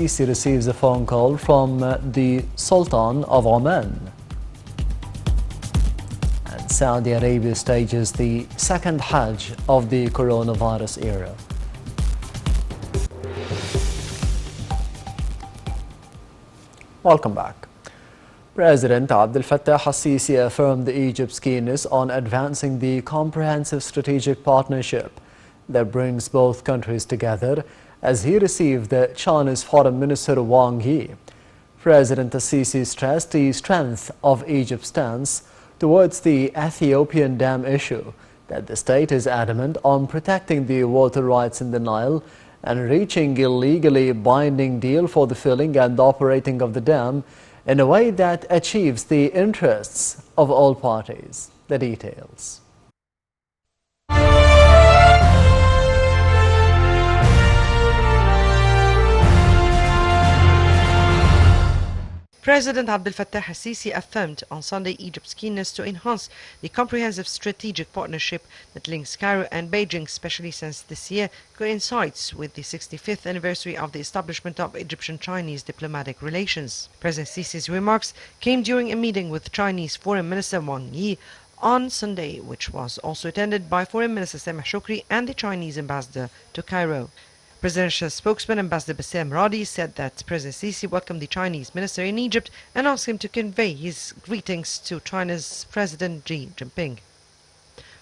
al-Sisi receives a phone call from the Sultan of Oman. And Saudi Arabia stages the second Hajj of the coronavirus era. Welcome back. President Abdel Fattah al-Sisi affirmed Egypt's keenness on advancing the comprehensive strategic partnership that brings both countries together as he received the Chinese Foreign Minister Wang Yi. President al-Sisi stressed the strength of Egypt's stance towards the Ethiopian dam issue, that the state is adamant on protecting the water rights in the Nile and reaching a legally binding deal for the filling and operating of the dam in a way that achieves the interests of all parties. The details. President Abdel Fattah al-Sisi affirmed on Sunday Egypt's keenness to enhance the comprehensive strategic partnership that links Cairo and Beijing, especially since this year coincides with the 65th anniversary of the establishment of Egyptian-Chinese diplomatic relations. President Sisi's remarks came during a meeting with Chinese Foreign Minister Wang Yi on Sunday, which was also attended by Foreign Minister Sameh Shoukry and the Chinese ambassador to Cairo. Presidential spokesman Ambassador Bassem Radi said that President Sisi welcomed the Chinese minister in Egypt and asked him to convey his greetings to China's President Xi Jinping.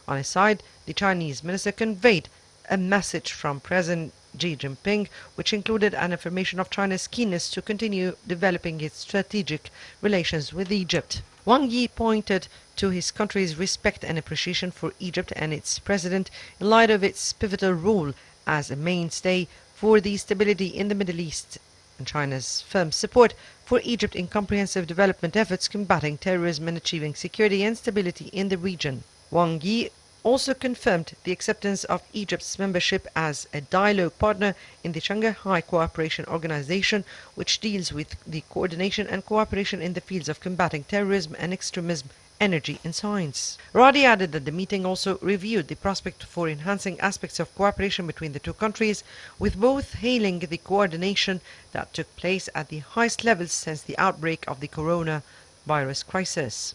On his side, the Chinese minister conveyed a message from President Xi Jinping, which included an affirmation of China's keenness to continue developing its strategic relations with Egypt. Wang Yi pointed to his country's respect and appreciation for Egypt and its president in light of its pivotal role as a mainstay for the stability in the Middle East and China's firm support for Egypt in comprehensive development efforts combating terrorism and achieving security and stability in the region. Wang Yi also confirmed the acceptance of Egypt's membership as a dialogue partner in the Shanghai Cooperation Organization, which deals with the coordination and cooperation in the fields of combating terrorism and extremism, energy and science. Radi added that the meeting also reviewed the prospect for enhancing aspects of cooperation between the two countries, with both hailing the coordination that took place at the highest levels since the outbreak of the coronavirus crisis.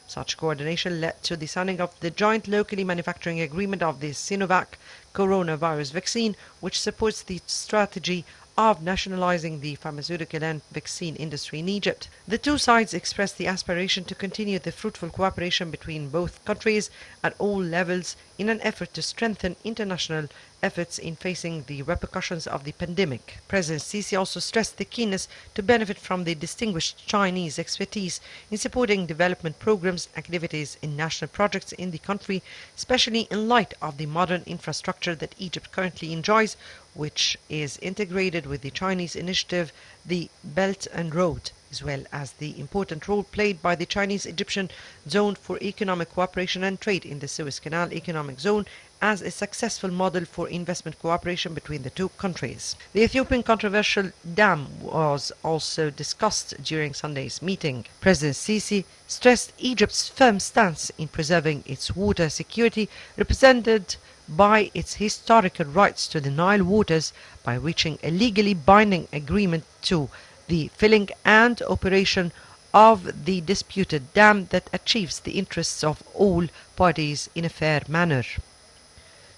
Such coordination led to the signing of the joint locally manufacturing agreement of the Sinovac coronavirus vaccine, which supports the strategy of nationalizing the pharmaceutical and vaccine industry in Egypt. The two sides expressed the aspiration to continue the fruitful cooperation between both countries at all levels in an effort to strengthen international efforts in facing the repercussions of the pandemic. President Sisi also stressed the keenness to benefit from the distinguished Chinese expertise in supporting development programs, activities and national projects in the country, especially in light of the modern infrastructure that Egypt currently enjoys, which is integrated with the Chinese initiative, the Belt and Road, as well as the important role played by the Chinese-Egyptian Zone for Economic Cooperation and Trade in the Suez Canal Economic Zone as a successful model for investment cooperation between the two countries. The Ethiopian controversial dam was also discussed during Sunday's meeting. President Sisi stressed Egypt's firm stance in preserving its water security, represented by its historical rights to the Nile waters, by reaching a legally binding agreement to the filling and operation of the disputed dam that achieves the interests of all parties in a fair manner.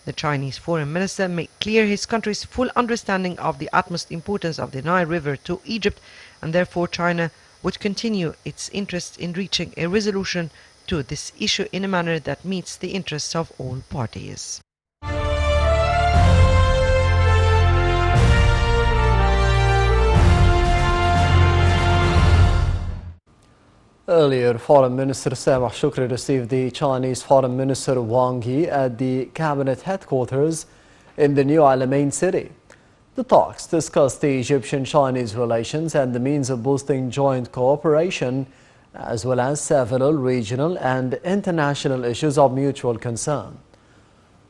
The Chinese Foreign Minister made clear his country's full understanding of the utmost importance of the Nile River to Egypt, and therefore China would continue its interest in reaching a resolution to this issue in a manner that meets the interests of all parties. Earlier, Foreign Minister Sameh Shoukry received the Chinese Foreign Minister Wang Yi at the cabinet headquarters in the New Alamein city. The talks discussed the Egyptian-Chinese relations and the means of boosting joint cooperation, as well as several regional and international issues of mutual concern.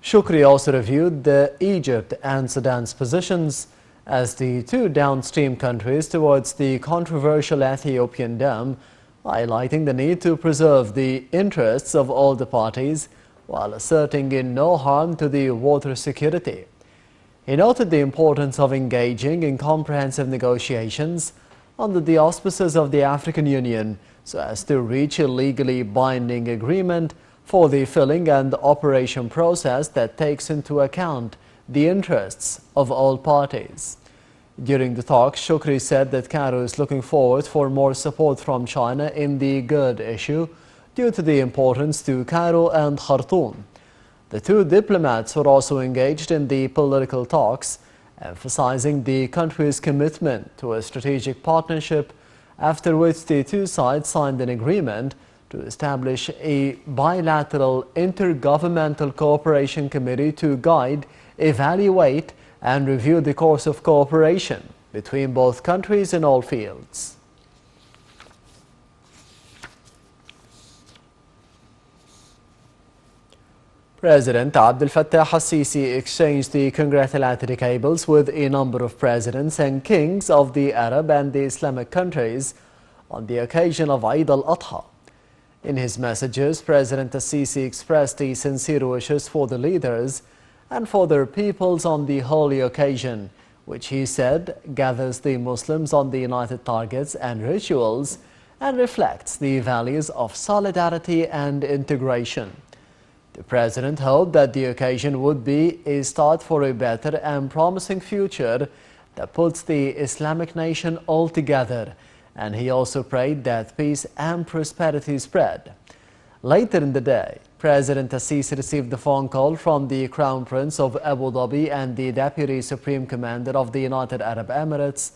Shoukry also reviewed the Egypt and Sudan's positions as the two downstream countries towards the controversial Ethiopian dam, highlighting the need to preserve the interests of all the parties while asserting in no harm to the water security. He noted the importance of engaging in comprehensive negotiations under the auspices of the African Union so as to reach a legally binding agreement for the filling and operation process that takes into account the interests of all parties. During the talk, Shukri said that Cairo is looking forward for more support from China in the GERD issue due to the importance to Cairo and Khartoum. The two diplomats were also engaged in the political talks, emphasizing the country's commitment to a strategic partnership, after which the two sides signed an agreement to establish a bilateral intergovernmental cooperation committee to guide, evaluate, and review the course of cooperation between both countries in all fields. President Abdel Fattah al-Sisi exchanged the congratulatory cables with a number of presidents and kings of the Arab and the Islamic countries on the occasion of Eid al-Adha. In his messages, President al-Sisi expressed his sincere wishes for the leaders and for their peoples on the holy occasion, which he said gathers the Muslims on the united targets and rituals and reflects the values of solidarity and integration. The President hoped that the occasion would be a start for a better and promising future that puts the Islamic nation all together, and he also prayed that peace and prosperity spread. Later in the day, President al-Sisi received a phone call from the Crown Prince of Abu Dhabi and the Deputy Supreme Commander of the United Arab Emirates,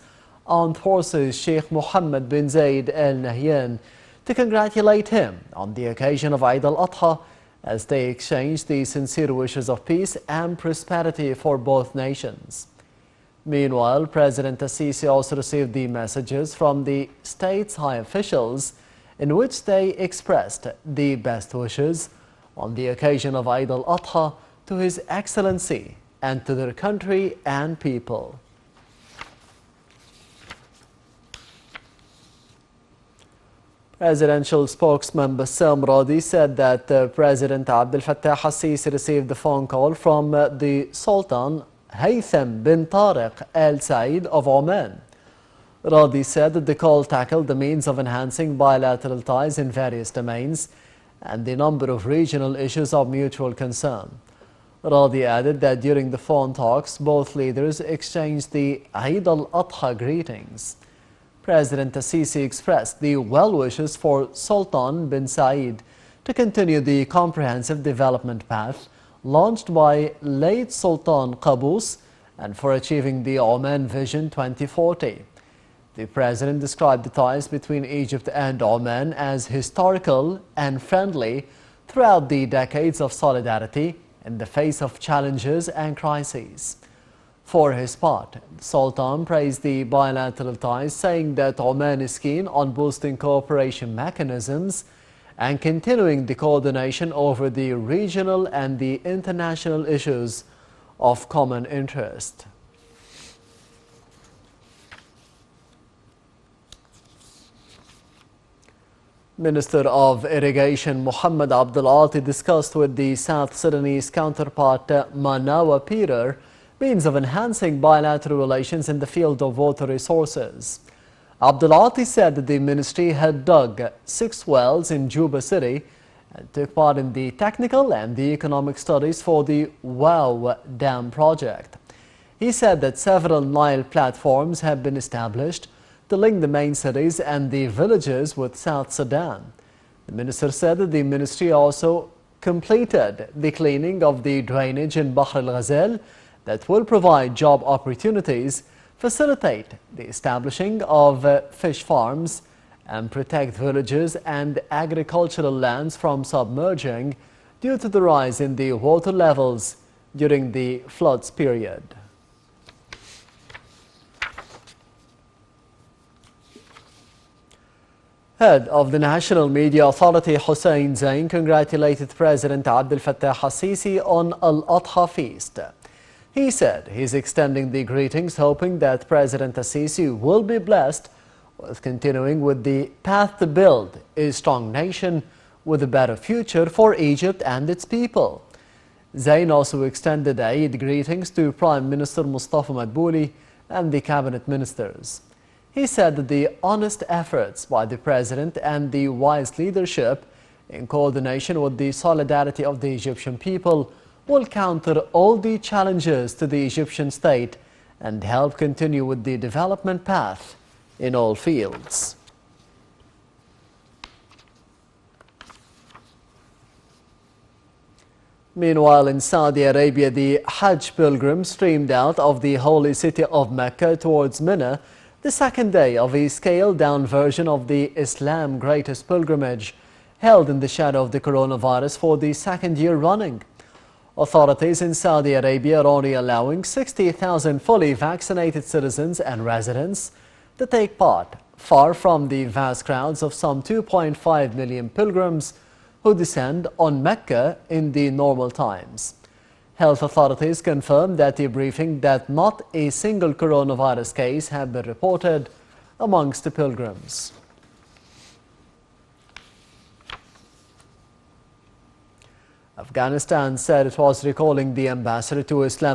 Armed Forces Sheikh Mohammed bin Zayed Al Nahyan, to congratulate him on the occasion of Eid al-Adha, as they exchanged the sincere wishes of peace and prosperity for both nations. Meanwhile, President al-Sisi also received the messages from the state's high officials in which they expressed the best wishes on the occasion of Eid al-Adha to His Excellency and to their country and people. Presidential spokesman Bassam Radi said that President Abdel Fattah al-Sisi received the phone call from the Sultan Haytham bin Tariq Al Said of Oman. Radi said that the call tackled the means of enhancing bilateral ties in various domains and the number of regional issues of mutual concern. Radi added that during the phone talks, both leaders exchanged the Eid al-Adha greetings. President al-Sisi expressed the well wishes for Sultan bin Said to continue the comprehensive development path launched by late Sultan Qaboos and for achieving the Oman Vision 2040. The President described the ties between Egypt and Oman as historical and friendly throughout the decades of solidarity in the face of challenges and crises. For his part, the Sultan praised the bilateral ties, saying that Oman is keen on boosting cooperation mechanisms and continuing the coordination over the regional and the international issues of common interest. Minister of Irrigation Mohammed Abdul Ati discussed with the South Sudanese counterpart Manawa Peter means of enhancing bilateral relations in the field of water resources. Abdul Ati said that the ministry had dug 6 wells in Juba City and took part in the technical and the economic studies for the Wow Dam project. He said that several Nile platforms have been established to link the main cities and the villages with South Sudan. The minister said that the ministry also completed the cleaning of the drainage in Bahr al-Ghazal that will provide job opportunities, facilitate the establishing of fish farms, and protect villages and agricultural lands from submerging due to the rise in the water levels during the floods period. Head of the National Media Authority Hussein Zain congratulated President Abdel Fattah al-Sisi on Al-Adha feast. He said he's extending the greetings, hoping that President al-Sisi will be blessed with continuing with the path to build a strong nation with a better future for Egypt and its people. Zain also extended Eid greetings to Prime Minister Mustafa Madbouli and the cabinet ministers. He said that the honest efforts by the president and the wise leadership, in coordination with the solidarity of the Egyptian people, will counter all the challenges to the Egyptian state and help continue with the development path in all fields. Meanwhile, in Saudi Arabia, the Hajj pilgrims streamed out of the holy city of Mecca towards Mina, the second day of a scaled-down version of the Islam's greatest pilgrimage, held in the shadow of the coronavirus for the second year running. Authorities in Saudi Arabia are only allowing 60,000 fully vaccinated citizens and residents to take part, far from the vast crowds of some 2.5 million pilgrims who descend on Mecca in the normal times. Health authorities confirmed at the briefing that not a single coronavirus case had been reported amongst the pilgrims. Afghanistan said it was recalling the ambassador to Islam